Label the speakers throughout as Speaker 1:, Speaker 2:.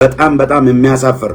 Speaker 1: በጣም የሚያሳፍር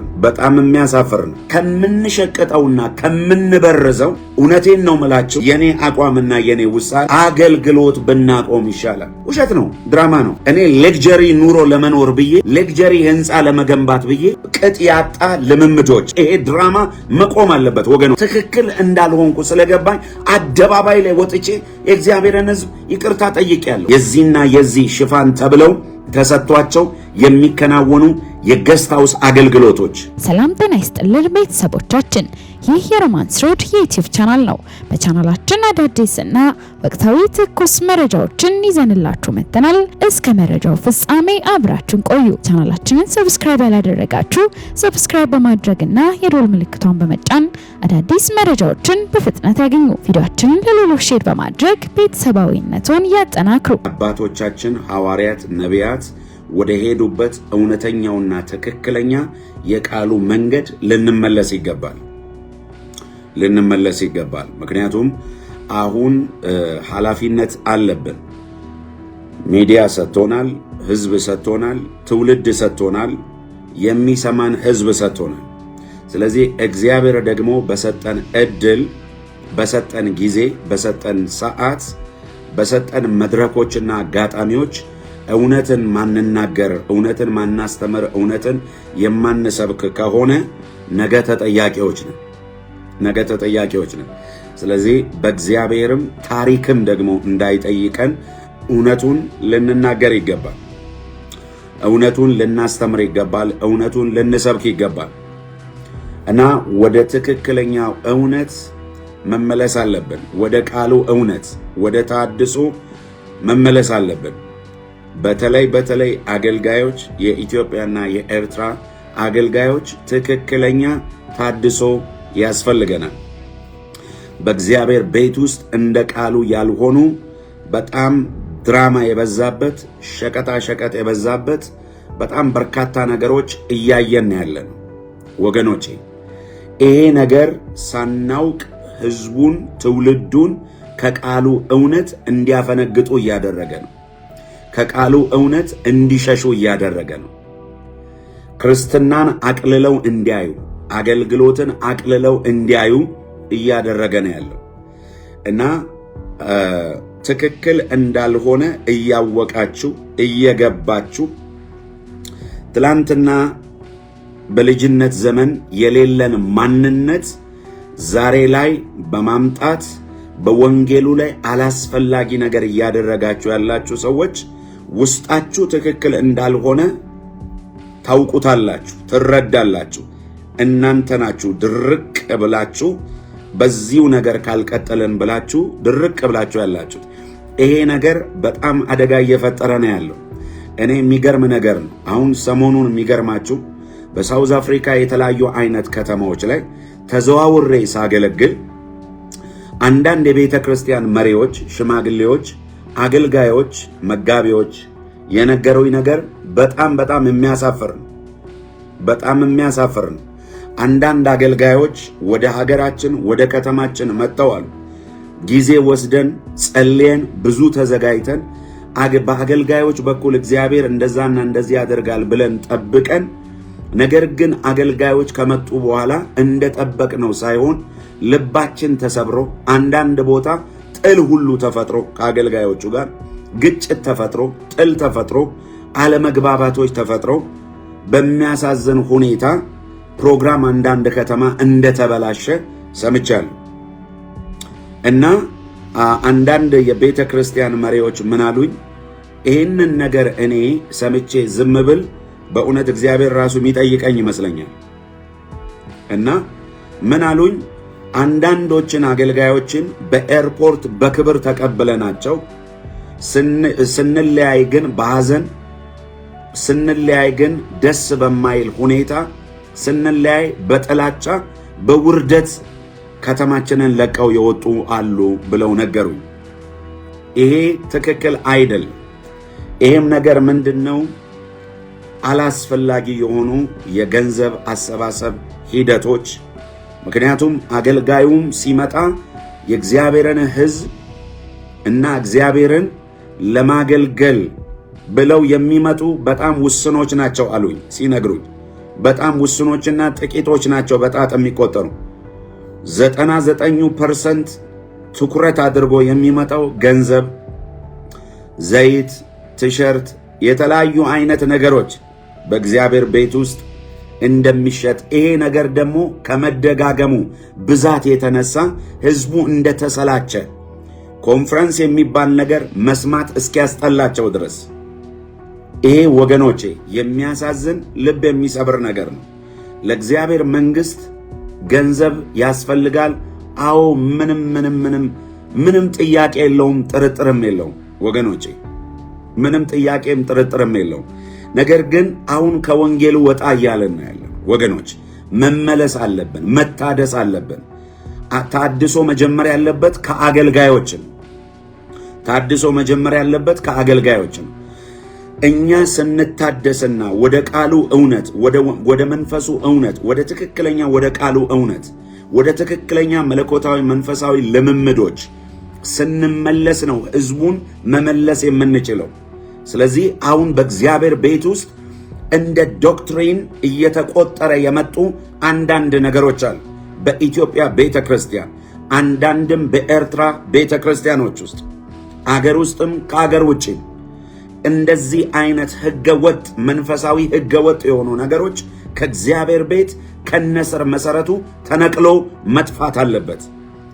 Speaker 1: ነው። ከምንሸቀጠውና ከምንበረዘው እውነቴን ነው መላችሁ የኔ አቋምና የኔ ውሳኔ አገልግሎት ብናቆም ይሻላል። ውሸት ነው፣ ድራማ ነው። እኔ ሌክጀሪ ኑሮ ለመኖር ብዬ ሌክጀሪ ህንፃ ለመገንባት ብዬ ቅጥ ያጣ ልምምዶች፣ ይሄ ድራማ መቆም አለበት ወገኖች። ትክክል እንዳልሆንኩ ስለገባኝ አደባባይ ላይ ወጥቼ የእግዚአብሔርን ሕዝብ ይቅርታ ጠይቄያለሁ። የዚህና የዚህ ሽፋን ተብለው ተሰጥቷቸው የሚከናወኑ የገስት ሃውስ አገልግሎቶች።
Speaker 2: ሰላም ጤና ይስጥልን ቤተሰቦቻችን፣ ይህ የሮማንስ ሮድ የዩቲዩብ ቻናል ነው። በቻናላችን አዳዲስና ወቅታዊ ትኩስ መረጃዎችን ይዘንላችሁ መጥተናል። እስከ መረጃው ፍጻሜ አብራችሁን ቆዩ። ቻናላችንን ሰብስክራይብ ያላደረጋችሁ ሰብስክራይብ በማድረግና የደወል ምልክቷን በመጫን አዳዲስ መረጃዎችን በፍጥነት ያገኙ። ቪዲዮአችንን ለሌሎች ሼር በማድረግ ቤተሰባዊነቱን ያጠናክሩ።
Speaker 1: አባቶቻችን ሐዋርያት፣ ነቢያት ወደ ሄዱበት እውነተኛውና ትክክለኛ የቃሉ መንገድ ልንመለስ ይገባል። ምክንያቱም አሁን ኃላፊነት አለብን። ሚዲያ ሰጥቶናል፣ ህዝብ ሰጥቶናል፣ ትውልድ ሰጥቶናል፣ የሚሰማን ህዝብ ሰጥቶናል። ስለዚህ እግዚአብሔር ደግሞ በሰጠን እድል፣ በሰጠን ጊዜ፣ በሰጠን ሰዓት፣ በሰጠን መድረኮችና አጋጣሚዎች እውነትን ማንናገር፣ እውነትን ማናስተምር፣ እውነትን የማንሰብክ ከሆነ ነገ ተጠያቂዎች ነን። ስለዚህ በእግዚአብሔርም ታሪክም ደግሞ እንዳይጠይቀን እውነቱን ልንናገር ይገባል። እውነቱን ልናስተምር ይገባል። እውነቱን ልንሰብክ ይገባል እና ወደ ትክክለኛው እውነት መመለስ አለብን። ወደ ቃሉ እውነት፣ ወደ ታድሶ መመለስ አለብን። በተለይ አገልጋዮች፣ የኢትዮጵያና የኤርትራ አገልጋዮች ትክክለኛ ታድሶ ያስፈልገናል። በእግዚአብሔር ቤት ውስጥ እንደ ቃሉ ያልሆኑ በጣም ድራማ የበዛበት፣ ሸቀጣ የበዛበት በጣም በርካታ ነገሮች እያየን ያለን ወገኖቼ፣ ይሄ ነገር ሳናውቅ ህዝቡን፣ ትውልዱን ከቃሉ እውነት እንዲያፈነግጡ እያደረገ ነው። ከቃሉ እውነት እንዲሸሹ እያደረገ ነው። ክርስትናን አቅልለው እንዲያዩ፣ አገልግሎትን አቅልለው እንዲያዩ እያደረገ ነው ያለው እና ትክክል እንዳልሆነ እያወቃችሁ እየገባችሁ ትላንትና በልጅነት ዘመን የሌለን ማንነት ዛሬ ላይ በማምጣት በወንጌሉ ላይ አላስፈላጊ ነገር እያደረጋችሁ ያላችሁ ሰዎች ውስጣችሁ ትክክል እንዳልሆነ ታውቁታላችሁ፣ ትረዳላችሁ። እናንተ ናችሁ ድርቅ ብላችሁ በዚሁ ነገር ካልቀጠለን ብላችሁ ድርቅ ብላችሁ ያላችሁት። ይሄ ነገር በጣም አደጋ እየፈጠረ ነው ያለው። እኔ የሚገርም ነገር ነው። አሁን ሰሞኑን የሚገርማችሁ በሳውዝ አፍሪካ የተለያዩ አይነት ከተማዎች ላይ ተዘዋውሬ ሳገለግል አንዳንድ የቤተ ክርስቲያን መሪዎች፣ ሽማግሌዎች፣ አገልጋዮች፣ መጋቢዎች የነገሩኝ ነገር በጣም የሚያሳፍር ነው። አንዳንድ አገልጋዮች ወደ ሀገራችን ወደ ከተማችን መጥተዋል። ጊዜ ወስደን ጸልየን ብዙ ተዘጋጅተን በአገልጋዮች በኩል እግዚአብሔር እንደዛና እንደዚህ ያደርጋል ብለን ጠብቀን፣ ነገር ግን አገልጋዮች ከመጡ በኋላ እንደጠበቅነው ሳይሆን ልባችን ተሰብሮ አንዳንድ ቦታ ጥል ሁሉ ተፈጥሮ ከአገልጋዮቹ ጋር ግጭት ተፈጥሮ ጥል ተፈጥሮ አለመግባባቶች ተፈጥሮ በሚያሳዝን ሁኔታ ፕሮግራም አንዳንድ ከተማ እንደተበላሸ ሰምቻለሁ እና አንዳንድ የቤተ ክርስቲያን መሪዎች ምን አሉኝ? ይህንን ነገር እኔ ሰምቼ ዝም ብል በእውነት እግዚአብሔር ራሱ የሚጠይቀኝ ይመስለኛል። እና ምን አሉኝ? አንዳንዶችን አገልጋዮችን በኤርፖርት በክብር ተቀበለናቸው፣ ስንለያይ ግን በሐዘን፣ ስንለያይ ግን ደስ በማይል ሁኔታ፣ ስንለያይ በጥላቻ በውርደት ከተማችንን ለቀው የወጡ አሉ ብለው ነገሩኝ። ይሄ ትክክል አይደለም። ይሄም ነገር ምንድነው? አላስፈላጊ የሆኑ የገንዘብ አሰባሰብ ሂደቶች። ምክንያቱም አገልጋዩም ሲመጣ የእግዚአብሔርን ሕዝብ እና እግዚአብሔርን ለማገልገል ብለው የሚመጡ በጣም ውስኖች ናቸው አሉኝ ሲነግሩኝ። በጣም ውስኖችና ጥቂቶች ናቸው በጣት የሚቆጠሩ። 99% ትኩረት አድርጎ የሚመጣው ገንዘብ፣ ዘይት፣ ቲሸርት፣ የተለያዩ አይነት ነገሮች በእግዚአብሔር ቤት ውስጥ እንደሚሸጥ፣ ይሄ ነገር ደግሞ ከመደጋገሙ ብዛት የተነሳ ህዝቡ እንደተሰላቸ ኮንፈረንስ የሚባል ነገር መስማት እስኪያስጠላቸው ድረስ፣ ይሄ ወገኖቼ የሚያሳዝን ልብ የሚሰብር ነገር ነው። ለእግዚአብሔር መንግስት ገንዘብ ያስፈልጋል። አዎ፣ ምንም ጥያቄ የለውም፣ ጥርጥርም የለውም ወገኖቼ፣ ምንም ጥያቄም ጥርጥርም የለውም። ነገር ግን አሁን ከወንጌሉ ወጣ እያለን ያለን ወገኖች፣ መመለስ አለብን፣ መታደስ አለብን። ታድሶ መጀመር ያለበት ከአገልጋዮች ነው። ታድሶ መጀመር ያለበት ከአገልጋዮች ነው። እኛ ስንታደስና ወደ ቃሉ እውነት፣ ወደ መንፈሱ እውነት፣ ወደ ትክክለኛ ወደ ቃሉ እውነት፣ ወደ ትክክለኛ መለኮታዊ መንፈሳዊ ልምምዶች ስንመለስ ነው ህዝቡን መመለስ የምንችለው። ስለዚህ አሁን በእግዚአብሔር ቤት ውስጥ እንደ ዶክትሪን እየተቆጠረ የመጡ አንዳንድ ነገሮች አሉ። በኢትዮጵያ ቤተ ክርስቲያን፣ አንዳንድም በኤርትራ ቤተ ክርስቲያኖች ውስጥ፣ አገር ውስጥም ከአገር ውጭም እንደዚህ አይነት ህገወጥ መንፈሳዊ ህገወጥ የሆኑ ነገሮች ከእግዚአብሔር ቤት ከነስር መሰረቱ ተነቅሎ መጥፋት አለበት።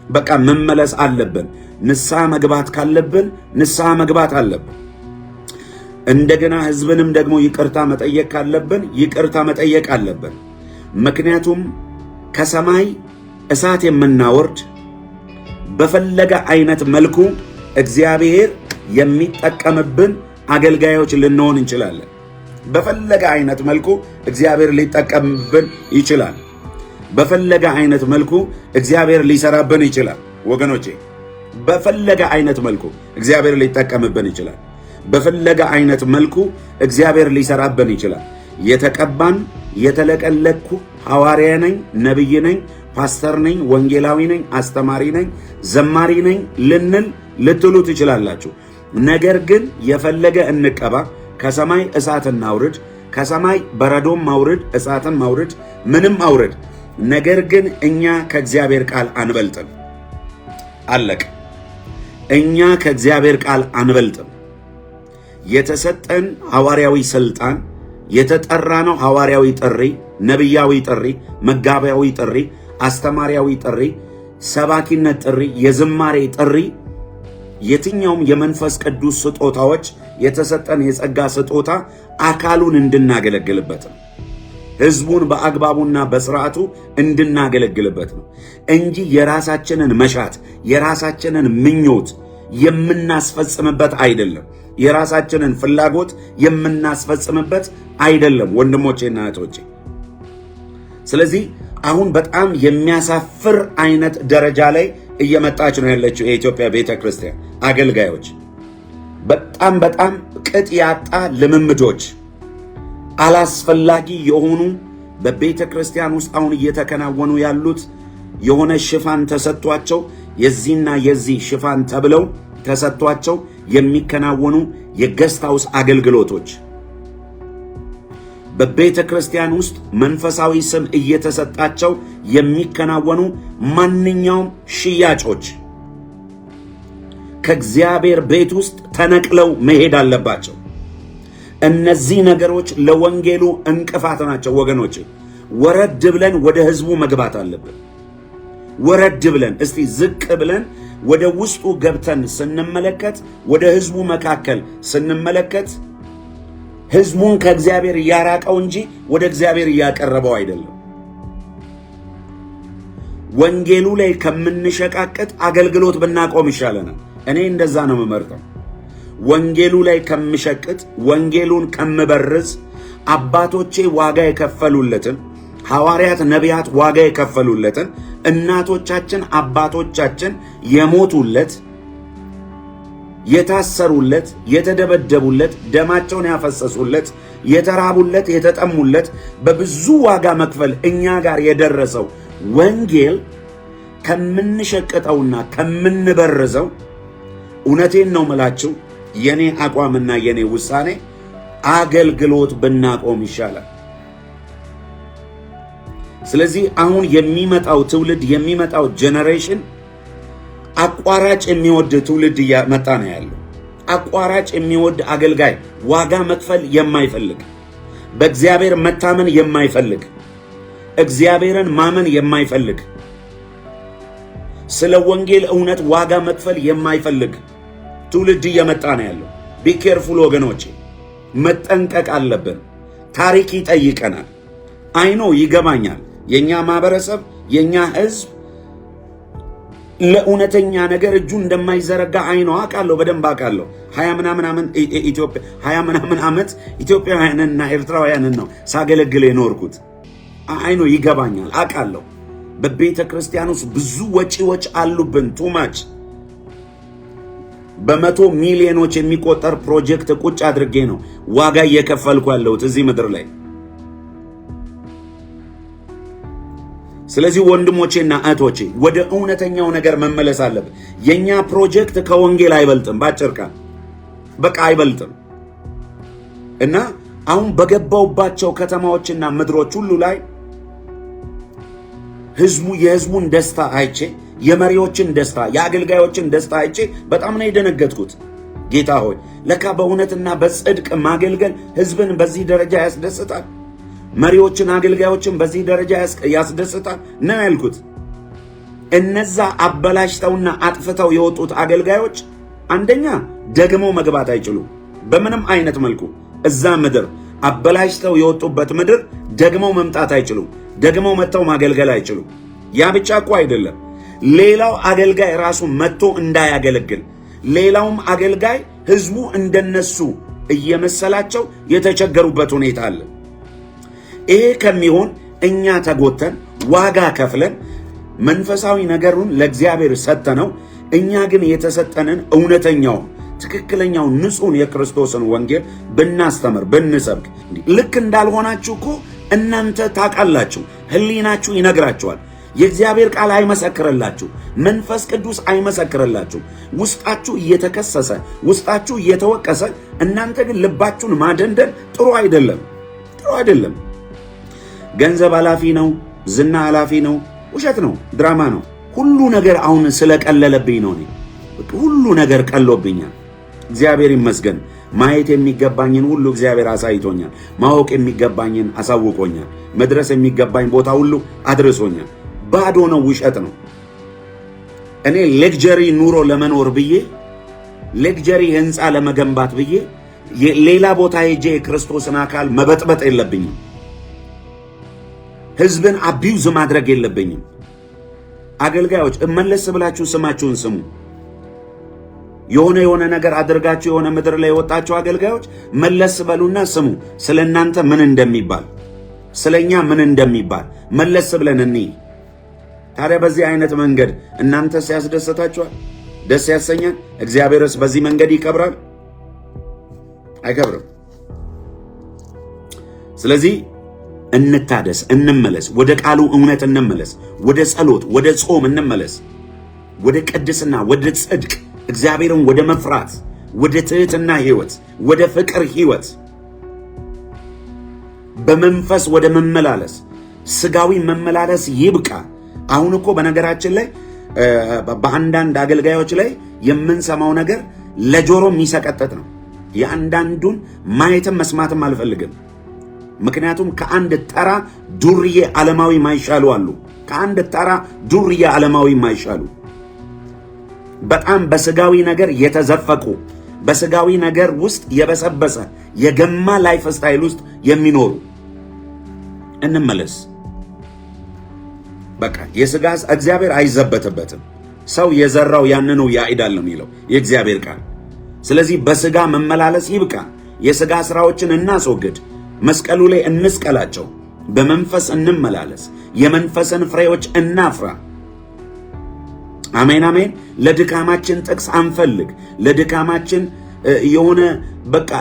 Speaker 1: በቃ መመለስ አለብን። ንስሐ መግባት ካለብን ንስሐ መግባት አለብን። እንደገና ህዝብንም ደግሞ ይቅርታ መጠየቅ ካለብን ይቅርታ መጠየቅ አለብን። ምክንያቱም ከሰማይ እሳት የምናወርድ በፈለገ አይነት መልኩ እግዚአብሔር የሚጠቀምብን አገልጋዮች ልንሆን እንችላለን። በፈለገ አይነት መልኩ እግዚአብሔር ሊጠቀምብን ይችላል። በፈለገ አይነት መልኩ እግዚአብሔር ሊሰራብን ይችላል ወገኖቼ። በፈለገ አይነት መልኩ እግዚአብሔር ሊጠቀምብን ይችላል። በፈለገ አይነት መልኩ እግዚአብሔር ሊሰራብን ይችላል። የተቀባን የተለቀለኩ ሐዋርያ ነኝ፣ ነብይ ነኝ፣ ፓስተር ነኝ፣ ወንጌላዊ ነኝ፣ አስተማሪ ነኝ፣ ዘማሪ ነኝ ልትሉ ትችላላችሁ። ነገር ግን የፈለገ እንቀባ፣ ከሰማይ እሳት እናውርድ፣ ከሰማይ በረዶም ማውርድ፣ እሳትን ማውርድ፣ ምንም አውርድ፣ ነገር ግን እኛ ከእግዚአብሔር ቃል አንበልጥም። አለቅ። እኛ ከእግዚአብሔር ቃል አንበልጥም። የተሰጠን ሐዋርያዊ ስልጣን፣ የተጠራነው ሐዋርያዊ ጥሪ፣ ነቢያዊ ጥሪ፣ መጋቢያዊ ጥሪ፣ አስተማሪያዊ ጥሪ፣ ሰባኪነት ጥሪ፣ የዝማሬ ጥሪ፣ የትኛውም የመንፈስ ቅዱስ ስጦታዎች የተሰጠን የጸጋ ስጦታ አካሉን እንድናገለግልበት ነው። ሕዝቡን በአግባቡና በስርዓቱ እንድናገለግልበት ነው እንጂ የራሳችንን መሻት የራሳችንን ምኞት የምናስፈጽምበት አይደለም። የራሳችንን ፍላጎት የምናስፈጽምበት አይደለም ወንድሞቼና እህቶቼ። ስለዚህ አሁን በጣም የሚያሳፍር አይነት ደረጃ ላይ እየመጣች ነው ያለችው የኢትዮጵያ ቤተ ክርስቲያን አገልጋዮች። በጣም ቅጥ ያጣ ልምምዶች፣ አላስፈላጊ የሆኑ በቤተ ክርስቲያን ውስጥ አሁን እየተከናወኑ ያሉት የሆነ ሽፋን ተሰጥቷቸው የዚህና የዚህ ሽፋን ተብለው ተሰጥቷቸው የሚከናወኑ የገስት ሃውስ አገልግሎቶች፣ በቤተ ክርስቲያን ውስጥ መንፈሳዊ ስም እየተሰጣቸው የሚከናወኑ ማንኛውም ሽያጮች ከእግዚአብሔር ቤት ውስጥ ተነቅለው መሄድ አለባቸው። እነዚህ ነገሮች ለወንጌሉ እንቅፋት ናቸው ወገኖች። ወረድ ብለን ወደ ህዝቡ መግባት አለብን። ወረድ ብለን እስቲ ዝቅ ብለን ወደ ውስጡ ገብተን ስንመለከት፣ ወደ ህዝቡ መካከል ስንመለከት ህዝቡን ከእግዚአብሔር እያራቀው እንጂ ወደ እግዚአብሔር እያቀረበው አይደለም። ወንጌሉ ላይ ከምንሸቃቀጥ አገልግሎት ብናቆም ይሻለናል። እኔ እንደዛ ነው የምመርጠው። ወንጌሉ ላይ ከምሸቅጥ፣ ወንጌሉን ከምበርዝ፣ አባቶቼ ዋጋ የከፈሉለትን ሐዋርያት፣ ነቢያት ዋጋ የከፈሉለትን፣ እናቶቻችን አባቶቻችን የሞቱለት፣ የታሰሩለት፣ የተደበደቡለት፣ ደማቸውን ያፈሰሱለት፣ የተራቡለት፣ የተጠሙለት፣ በብዙ ዋጋ መክፈል እኛ ጋር የደረሰው ወንጌል ከምንሸቅጠውና ከምንበርዘው፣ እውነቴን ነው ምላችሁ፣ የኔ አቋምና የኔ ውሳኔ አገልግሎት ብናቆም ይሻላል። ስለዚህ አሁን የሚመጣው ትውልድ የሚመጣው ጄኔሬሽን አቋራጭ የሚወድ ትውልድ እያመጣ ነው ያለው። አቋራጭ የሚወድ አገልጋይ፣ ዋጋ መክፈል የማይፈልግ፣ በእግዚአብሔር መታመን የማይፈልግ፣ እግዚአብሔርን ማመን የማይፈልግ፣ ስለ ወንጌል እውነት ዋጋ መክፈል የማይፈልግ ትውልድ እየመጣ ነው ያለው። ቢኬርፉል ወገኖቼ፣ መጠንቀቅ አለብን። ታሪክ ይጠይቀናል። አይኖ ይገባኛል። የኛ ማህበረሰብ የኛ ህዝብ ለእውነተኛ ነገር እጁ እንደማይዘረጋ አይኖ አውቃለሁ፣ በደንብ አውቃለሁ። 20 ምናምን ዓመት ኢትዮጵያውያንና ኤርትራውያንን ነው ሳገለግል የኖርኩት። አይኖ ይገባኛል፣ አውቃለሁ። በቤተ ክርስቲያን ውስጥ ብዙ ወጪዎች አሉብን። ቱማች በመቶ ሚሊዮኖች የሚቆጠር ፕሮጀክት ቁጭ አድርጌ ነው ዋጋ እየከፈልኩ ያለሁት እዚህ ምድር ላይ። ስለዚህ ወንድሞቼና እህቶቼ ወደ እውነተኛው ነገር መመለስ አለብን። የኛ ፕሮጀክት ከወንጌል አይበልጥም፣ ባጭር ቃል በቃ አይበልጥም። እና አሁን በገባውባቸው ከተማዎችና ምድሮች ሁሉ ላይ የህዝቡን ደስታ አይቼ፣ የመሪዎችን ደስታ፣ የአገልጋዮችን ደስታ አይቼ በጣም ነው የደነገጥኩት። ጌታ ሆይ ለካ በእውነትና በጽድቅ ማገልገል ህዝብን በዚህ ደረጃ ያስደስታል፣ መሪዎችን አገልጋዮችን በዚህ ደረጃ ያስደስታል ነው ያልኩት። እነዛ አበላሽተውና አጥፍተው የወጡት አገልጋዮች አንደኛ ደግሞ መግባት አይችሉም። በምንም አይነት መልኩ እዛ ምድር አበላሽተው የወጡበት ምድር ደግሞ መምጣት አይችሉም። ደግሞ መጥተው ማገልገል አይችሉም። ያ ብቻ እኮ አይደለም፣ ሌላው አገልጋይ ራሱ መጥቶ እንዳያገለግል፣ ሌላውም አገልጋይ ህዝቡ እንደነሱ እየመሰላቸው የተቸገሩበት ሁኔታ አለ። ይሄ ከሚሆን እኛ ተጎተን ዋጋ ከፍለን መንፈሳዊ ነገሩን ለእግዚአብሔር ሰጠነው፣ እኛ ግን የተሰጠንን እውነተኛውን ትክክለኛውን ንጹሕን የክርስቶስን ወንጌል ብናስተምር ብንሰብክ፣ ልክ እንዳልሆናችሁ እኮ እናንተ ታውቃላችሁ። ህሊናችሁ ይነግራችኋል። የእግዚአብሔር ቃል አይመሰክርላችሁ፣ መንፈስ ቅዱስ አይመሰክርላችሁ። ውስጣችሁ እየተከሰሰ ውስጣችሁ እየተወቀሰ፣ እናንተ ግን ልባችሁን ማደንደን ጥሩ አይደለም፣ ጥሩ አይደለም። ገንዘብ ኃላፊ ነው፣ ዝና ኃላፊ ነው፣ ውሸት ነው፣ ድራማ ነው። ሁሉ ነገር አሁን ስለቀለለብኝ ነው። ሁሉ ነገር ቀሎብኛል። እግዚአብሔር ይመስገን። ማየት የሚገባኝን ሁሉ እግዚአብሔር አሳይቶኛል። ማወቅ የሚገባኝን አሳውቆኛል። መድረስ የሚገባኝ ቦታ ሁሉ አድርሶኛል። ባዶ ነው፣ ውሸት ነው። እኔ ሌክጀሪ ኑሮ ለመኖር ብዬ፣ ሌክጀሪ ህንፃ ለመገንባት ብዬ ሌላ ቦታ ሄጄ የክርስቶስን አካል መበጥበጥ የለብኝም። ህዝብን አቢዩዝ ማድረግ የለብኝም። አገልጋዮች መለስ ብላችሁ ስማችሁን ስሙ። የሆነ ነገር አድርጋችሁ የሆነ ምድር ላይ የወጣችሁ አገልጋዮች መለስ በሉና ስሙ። ስለናንተ ምን እንደሚባል፣ ስለኛ ምን እንደሚባል መለስ ብለን እንይ። ታዲያ በዚህ አይነት መንገድ እናንተ ሲያስደስታችኋል፣ ደስ ያሰኛል። እግዚአብሔርስ በዚህ መንገድ ይከብራል? አይከብርም። ስለዚህ እንታደስ፣ እንመለስ፣ ወደ ቃሉ እውነት እንመለስ፣ ወደ ጸሎት፣ ወደ ጾም እንመለስ፣ ወደ ቅድስና፣ ወደ ጽድቅ፣ እግዚአብሔርን ወደ መፍራት፣ ወደ ትህትና ህይወት፣ ወደ ፍቅር ህይወት፣ በመንፈስ ወደ መመላለስ። ስጋዊ መመላለስ ይብቃ። አሁን እኮ በነገራችን ላይ በአንዳንድ አገልጋዮች ላይ የምንሰማው ነገር ለጆሮ የሚሰቀጥጥ ነው። የአንዳንዱን ማየትም መስማትም አልፈልግም። ምክንያቱም ከአንድ ተራ ዱርዬ ዓለማዊ ማይሻሉ አሉ። ከአንድ ተራ ዱርዬ ዓለማዊ ማይሻሉ፣ በጣም በስጋዊ ነገር የተዘፈቁ፣ በስጋዊ ነገር ውስጥ የበሰበሰ የገማ ላይፍ ስታይል ውስጥ የሚኖሩ። እንመለስ። በቃ የስጋ እግዚአብሔር አይዘበትበትም። ሰው የዘራው ያንኑ ያጭዳል ነው የሚለው የእግዚአብሔር ቃል። ስለዚህ በስጋ መመላለስ ይብቃ። የስጋ ስራዎችን እናስወግድ። መስቀሉ ላይ እንስቀላቸው። በመንፈስ እንመላለስ። የመንፈስን ፍሬዎች እናፍራ። አሜን አሜን። ለድካማችን ጥቅስ አንፈልግ። ለድካማችን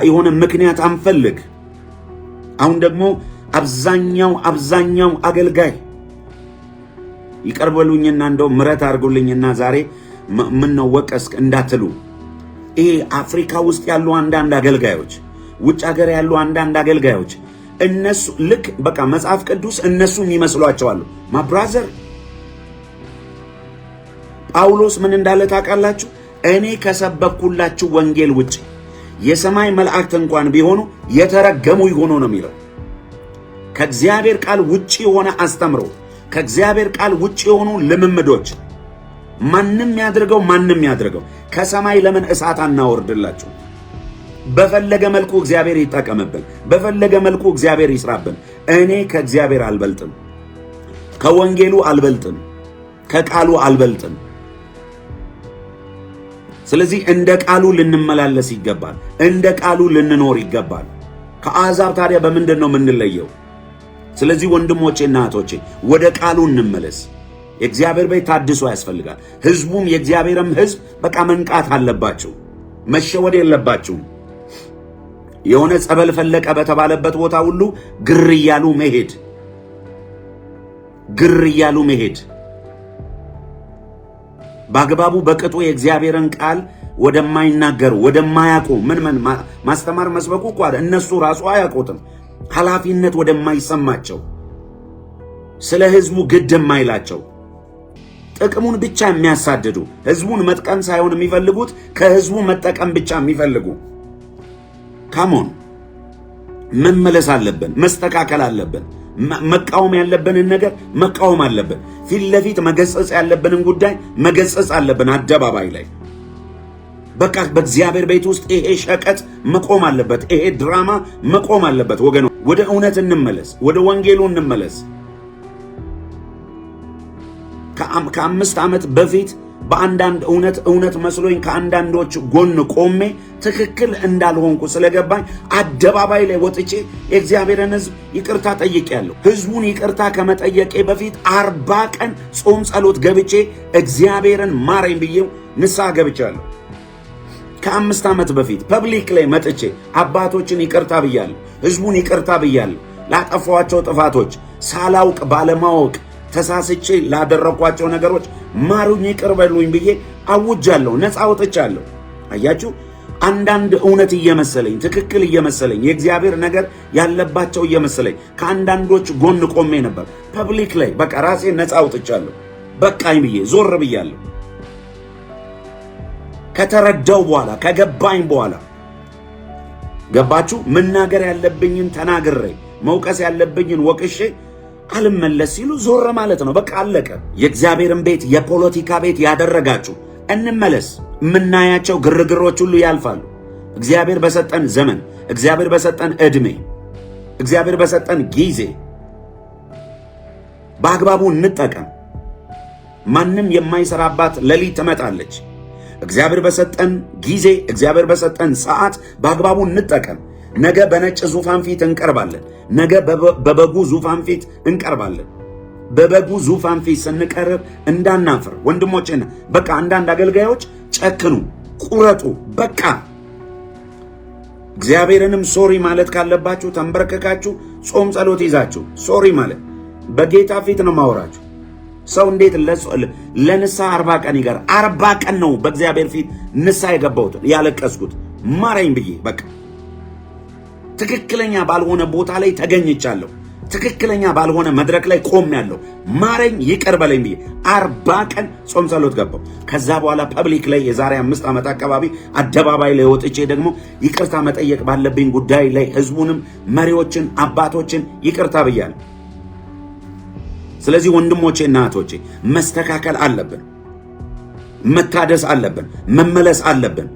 Speaker 1: የሆነ ምክንያት አንፈልግ። አሁን ደግሞ አብዛኛው አገልጋይ ይቀርበሉኝና እንደው ምረት አድርጉልኝና ዛሬ ምን ነው ወቀስክ እንዳትሉ፣ ይሄ አፍሪካ ውስጥ ያሉ አንዳንድ አገልጋዮች፣ ውጭ ሀገር ያሉ አንዳንድ አገልጋዮች እነሱ ልክ በቃ መጽሐፍ ቅዱስ እነሱም ይመስሏቸዋል። ማብራዘር ጳውሎስ ምን እንዳለ ታውቃላችሁ? እኔ ከሰበኩላችሁ ወንጌል ውጪ የሰማይ መላእክት እንኳን ቢሆኑ የተረገሙ ይሆኑ ነው የሚለው። ከእግዚአብሔር ቃል ውጪ የሆነ አስተምሮ፣ ከእግዚአብሔር ቃል ውጪ የሆኑ ልምምዶች ማንም ያድርገው ከሰማይ ለምን እሳት አናወርድላችሁ? በፈለገ መልኩ እግዚአብሔር ይጠቀምብን፣ በፈለገ መልኩ እግዚአብሔር ይስራብን። እኔ ከእግዚአብሔር አልበልጥም፣ ከወንጌሉ አልበልጥም፣ ከቃሉ አልበልጥም። ስለዚህ እንደ ቃሉ ልንመላለስ ይገባል፣ እንደ ቃሉ ልንኖር ይገባል። ከአሕዛብ ታዲያ በምንድን ነው የምንለየው? ስለዚህ ወንድሞቼና እህቶቼ ወደ ቃሉ እንመለስ። የእግዚአብሔር ቤት ታድሶ ያስፈልጋል። ህዝቡም የእግዚአብሔርም ህዝብ በቃ መንቃት አለባቸው። መሸወድ የለባችሁም። የሆነ ጸበል ፈለቀ በተባለበት ቦታ ሁሉ ግር እያሉ መሄድ በአግባቡ በቅጡ የእግዚአብሔርን ቃል ወደማይናገሩ ወደማያውቁ ምን ማስተማር መስበኩ እኮ እነሱ ራሱ አያውቁትም። ኃላፊነት ወደማይሰማቸው ስለ ህዝቡ ግድ የማይላቸው ጥቅሙን ብቻ የሚያሳድዱ ህዝቡን መጥቀም ሳይሆን የሚፈልጉት ከህዝቡ መጠቀም ብቻ የሚፈልጉ ካሞን መመለስ አለብን። መስተካከል አለብን። መቃወም ያለብንን ነገር መቃወም አለብን። ፊት ለፊት መገሰጽ ያለብንን ጉዳይ መገሰጽ አለብን። አደባባይ ላይ በቃ በእግዚአብሔር ቤት ውስጥ ይሄ ሸቀጥ መቆም አለበት። ይሄ ድራማ መቆም አለበት። ወገኖ ወደ እውነት እንመለስ፣ ወደ ወንጌሉ እንመለስ። ከ5 ዓመት በፊት በአንዳንድ እውነት መስሎኝ ከአንዳንዶች ጎን ቆሜ ትክክል እንዳልሆንኩ ስለገባኝ አደባባይ ላይ ወጥቼ የእግዚአብሔርን ህዝብ ይቅርታ ጠይቄያለሁ። ህዝቡን ይቅርታ ከመጠየቄ በፊት 40 ቀን ጾም ጸሎት ገብቼ እግዚአብሔርን ማረኝ ብዬው ንስሐ ገብቻለሁ። ከ5 ዓመት በፊት ፐብሊክ ላይ መጥቼ አባቶችን ይቅርታ ብያለሁ፣ ህዝቡን ይቅርታ ብያለሁ። ላጠፋኋቸው ጥፋቶች ሳላውቅ ባለማወቅ ተሳስቼ ላደረኳቸው ነገሮች ማሩኝ፣ ይቅር በሉኝ ብዬ አውጃለሁ። ነፃ ወጥቻለሁ። አያችሁ፣ አንዳንድ እውነት እየመሰለኝ ትክክል እየመሰለኝ የእግዚአብሔር ነገር ያለባቸው እየመሰለኝ ከአንዳንዶች ጎን ቆሜ ነበር። ፐብሊክ ላይ በቃ ራሴን ነፃ ወጥቻለሁ። በቃኝ ብዬ ዞር ብያለሁ። ከተረዳው በኋላ ከገባኝ በኋላ ገባችሁ፣ መናገር ያለብኝን ተናግሬ መውቀስ ያለብኝን ወቅሼ አልመለስ ሲሉ ዞር ማለት ነው። በቃ አለቀ። የእግዚአብሔርን ቤት የፖለቲካ ቤት ያደረጋችሁ እንመለስ። የምናያቸው ግርግሮች ሁሉ ያልፋሉ። እግዚአብሔር በሰጠን ዘመን፣ እግዚአብሔር በሰጠን ዕድሜ፣ እግዚአብሔር በሰጠን ጊዜ በአግባቡ እንጠቀም። ማንም የማይሰራባት ሌሊት ትመጣለች። እግዚአብሔር በሰጠን ጊዜ፣ እግዚአብሔር በሰጠን ሰዓት በአግባቡ እንጠቀም። ነገ በነጭ ዙፋን ፊት እንቀርባለን። ነገ በበጉ ዙፋን ፊት እንቀርባለን። በበጉ ዙፋን ፊት ስንቀርብ እንዳናፍር ወንድሞቼና በቃ አንዳንድ አገልጋዮች ጨክኑ፣ ቁረጡ። በቃ እግዚአብሔርንም ሶሪ ማለት ካለባችሁ ተንበርከካችሁ ጾም ጸሎት ይዛችሁ ሶሪ ማለት በጌታ ፊት ነው ማወራችሁ። ሰው እንዴት ለንስሐ 40 ቀን ይገር 40 ቀን ነው በእግዚአብሔር ፊት ንስሐ የገባሁት ያለቀስኩት ማረኝ ብዬ በቃ ትክክለኛ ባልሆነ ቦታ ላይ ተገኝቻለሁ። ትክክለኛ ባልሆነ መድረክ ላይ ቆሜያለሁ። ማረኝ ይቅር በለኝ ብዬ 40 ቀን ጾም ጸሎት ገባሁ። ከዛ በኋላ ፐብሊክ ላይ የዛሬ 5 ዓመት አካባቢ አደባባይ ላይ ወጥቼ ደግሞ ይቅርታ መጠየቅ ባለብኝ ጉዳይ ላይ ህዝቡንም መሪዎችን አባቶችን ይቅርታ ብያለሁ። ስለዚህ ወንድሞቼና እህቶቼ መስተካከል አለብን፣ መታደስ አለብን፣ መመለስ አለብን።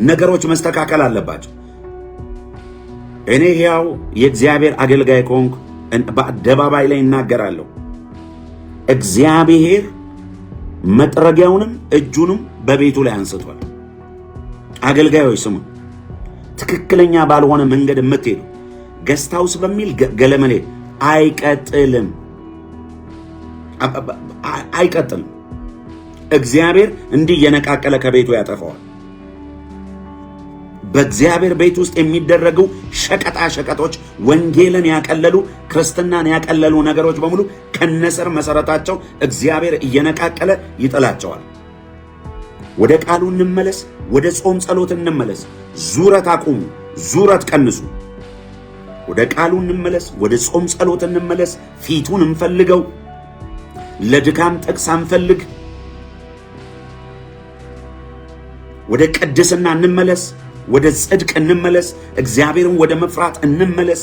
Speaker 1: ነገሮች መስተካከል አለባቸው። እኔ ሕያው የእግዚአብሔር አገልጋይ ከሆንኩ በአደባባይ ላይ እናገራለሁ። እግዚአብሔር መጥረጊያውንም እጁንም በቤቱ ላይ አንስቷል። አገልጋዮች ስሙ። ትክክለኛ ባልሆነ መንገድ የምትሄዱ ገስት ሃውስ በሚል ገለመሌ አይቀጥልም። እግዚአብሔር እንዲህ የነቃቀለ ከቤቱ ያጠፋዋል። በእግዚአብሔር ቤት ውስጥ የሚደረጉ ሸቀጣ ሸቀጦች፣ ወንጌልን ያቀለሉ ክርስትናን ያቀለሉ ነገሮች በሙሉ ከነስር መሰረታቸው እግዚአብሔር እየነቃቀለ ይጥላቸዋል። ወደ ቃሉ እንመለስ። ወደ ጾም ጸሎት እንመለስ። ዙረት አቁሙ፣ ዙረት ቀንሱ። ወደ ቃሉ እንመለስ፣ ወደ ጾም ጸሎት እንመለስ፣ ፊቱን እንፈልገው፣ ለድካም ጥቅስ አንፈልግ፣ ወደ ቅድስና እንመለስ፣ ወደ ጽድቅ እንመለስ፣ እግዚአብሔርን ወደ መፍራት እንመለስ፣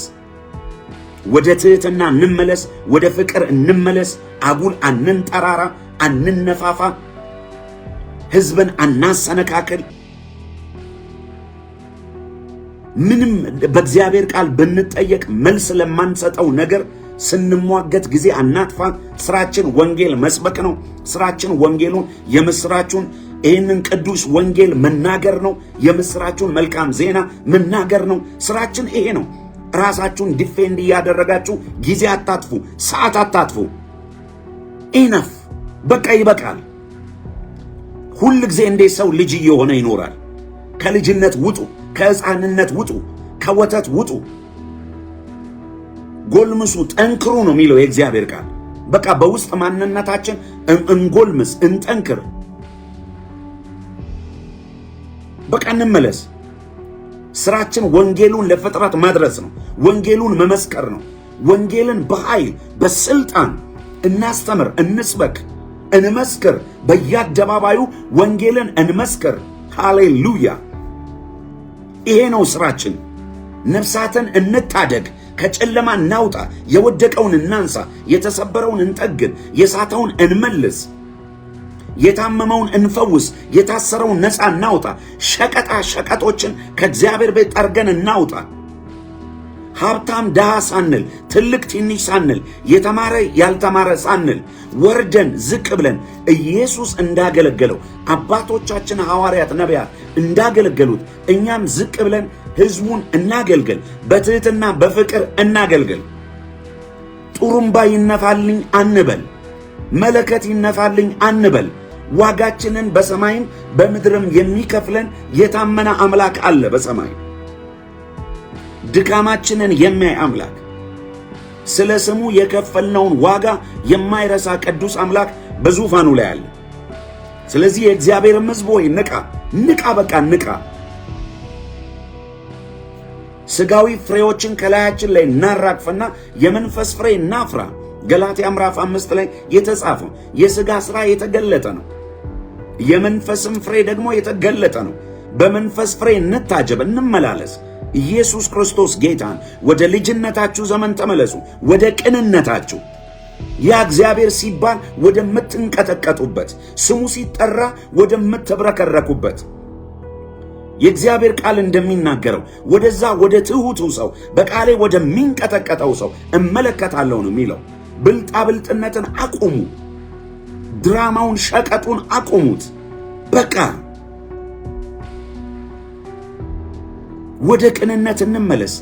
Speaker 1: ወደ ትህትና እንመለስ፣ ወደ ፍቅር እንመለስ። አጉል አንንጠራራ፣ አንነፋፋ፣ ሕዝብን አናሰነካክል። ምንም በእግዚአብሔር ቃል ብንጠየቅ መልስ ለማንሰጠው ነገር ስንሟገት ጊዜ አናጥፋ። ስራችን ወንጌል መስበክ ነው። ስራችን ወንጌሉን የምስራቹን ይህንን ቅዱስ ወንጌል መናገር ነው። የምስራቹን መልካም ዜና መናገር ነው። ስራችን ይሄ ነው። ራሳችሁን ዲፌንድ እያደረጋችሁ ጊዜ አታጥፉ፣ ሰዓት አታጥፉ። ኢነፍ በቃ ይበቃል። ሁል ጊዜ እንዴት ሰው ልጅ እየሆነ ይኖራል? ከልጅነት ውጡ፣ ከሕፃንነት ውጡ፣ ከወተት ውጡ፣ ጎልምሱ፣ ጠንክሩ ነው የሚለው የእግዚአብሔር ቃል። በቃ በውስጥ ማንነታችን እንጎልምስ፣ እንጠንክር። በቃ እንመለስ። ስራችን ወንጌሉን ለፍጥረት ማድረስ ነው። ወንጌሉን መመስከር ነው። ወንጌልን በኃይል በስልጣን እናስተምር፣ እንስበክ፣ እንመስክር። በየአደባባዩ ወንጌልን እንመስክር። ሃሌሉያ! ይሄ ነው ስራችን። ነፍሳትን እንታደግ፣ ከጨለማ እናውጣ፣ የወደቀውን እናንሳ፣ የተሰበረውን እንጠግን፣ የሳተውን እንመልስ፣ የታመመውን እንፈውስ፣ የታሰረውን ነፃ እናውጣ። ሸቀጣ ሸቀጦችን ከእግዚአብሔር ቤት ጠርገን እናውጣ። ሀብታም ድሃ ሳንል፣ ትልቅ ትንሽ ሳንል፣ የተማረ ያልተማረ ሳንል፣ ወርደን ዝቅ ብለን ኢየሱስ እንዳገለገለው አባቶቻችን ሐዋርያት፣ ነቢያት እንዳገለገሉት እኛም ዝቅ ብለን ሕዝቡን እናገልግል። በትህትና በፍቅር እናገልግል። ጡሩምባ ይነፋልኝ አንበል። መለከት ይነፋልኝ አንበል። ዋጋችንን በሰማይም በምድርም የሚከፍለን የታመነ አምላክ አለ በሰማይ። ድካማችንን የሚያይ አምላክ፣ ስለ ስሙ የከፈልነውን ዋጋ የማይረሳ ቅዱስ አምላክ በዙፋኑ ላይ አለ። ስለዚህ የእግዚአብሔርም ሕዝብ ሆይ ንቃ፣ ንቃ፣ በቃ ንቃ። ስጋዊ ፍሬዎችን ከላያችን ላይ እናራግፍና የመንፈስ ፍሬ እናፍራ። ገላትያ ምዕራፍ 5 ላይ የተጻፈው የሥጋ ሥራ የተገለጠ ነው፣ የመንፈስም ፍሬ ደግሞ የተገለጠ ነው። በመንፈስ ፍሬ እንታጀብ፣ እንመላለስ። ኢየሱስ ክርስቶስ ጌታን። ወደ ልጅነታችሁ ዘመን ተመለሱ፣ ወደ ቅንነታችሁ። ያ እግዚአብሔር ሲባል ወደምትንቀጠቀጡበት፣ ስሙ ሲጠራ ወደምትብረከረኩበት፣ የእግዚአብሔር ቃል እንደሚናገረው ወደዛ ወደ ትሑቱ ሰው፣ በቃሌ ወደሚንቀጠቀጠው ሰው እመለከታለሁ ነው የሚለው። ብልጣብልጥነትን አቁሙ። ድራማውን፣ ሸቀጡን አቁሙት። በቃ ወደ ቅንነት እንመለስ።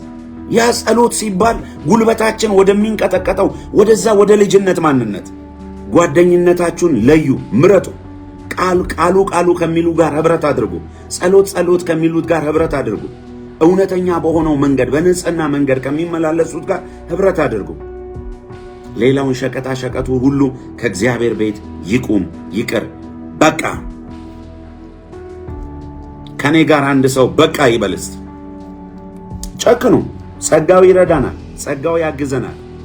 Speaker 1: ያ ጸሎት ሲባል ጉልበታችን ወደሚንቀጠቀጠው ወደዛ ወደ ልጅነት ማንነት። ጓደኝነታችሁን ለዩ፣ ምረጡ። ቃሉ ከሚሉ ጋር ህብረት አድርጉ። ጸሎት ከሚሉት ጋር ህብረት አድርጉ። እውነተኛ በሆነው መንገድ፣ በንጽህና መንገድ ከሚመላለሱት ጋር ህብረት አድርጉ። ሌላውን ሸቀጣ ሸቀጡ ሁሉ ከእግዚአብሔር ቤት ይቁም፣ ይቅር። በቃ ከኔ ጋር አንድ ሰው በቃ ይበልስ። ጨክኑ። ጸጋው ይረዳናል፣ ጸጋው ያግዘናል።